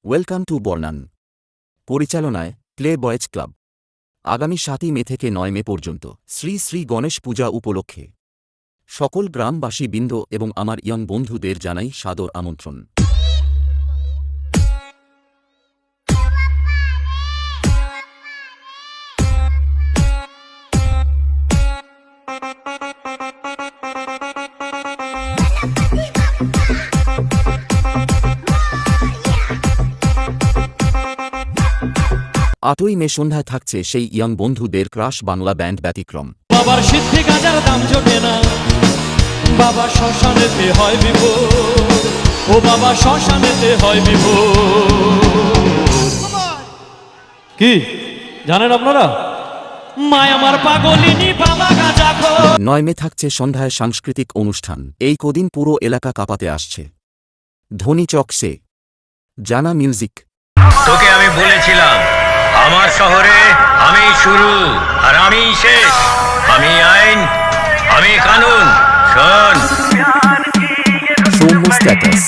Welcome to বর্ণান। পরিচালনায় play boys club. আগামী 7ই মে থেকে 9 মে পর্যন্ত শ্রী শ্রী গণেশ পূজা উপলক্ষে সকল গ্রামবাসী বৃন্দ এবং আমার ইয়ং বন্ধুদের জানাই সাদর আমন্ত্রণ। আটই মে সন্ধ্যায় থাকছে সেই ইয়ং বন্ধুদের ক্রাশ বাংলা ব্যান্ড ব্যতিক্রম। বাবার সিদ্ধি গাজার দাম জোটে না, বাবা শ্মশানেতে হয় বিভোর, ও বাবা শ্মশানেতে হয় বিভোর। কি জানেন আপনারা? মায় আমার পাগলিনী বাবা গাজা খো। 9 মে থাকছে সন্ধ্যায় সাংস্কৃতিক অনুষ্ঠান। এই কদিন পুরো এলাকা কাঁপাতে আসছে। ধনী চকসে জানা মিউজিক। তোকে আমি বলেছিলাম আমার শহরে আমি শুরু আর আমি শেষ, আমি আইন, আমি কানুন। শোন সৌম্য স্ট্যাটাস।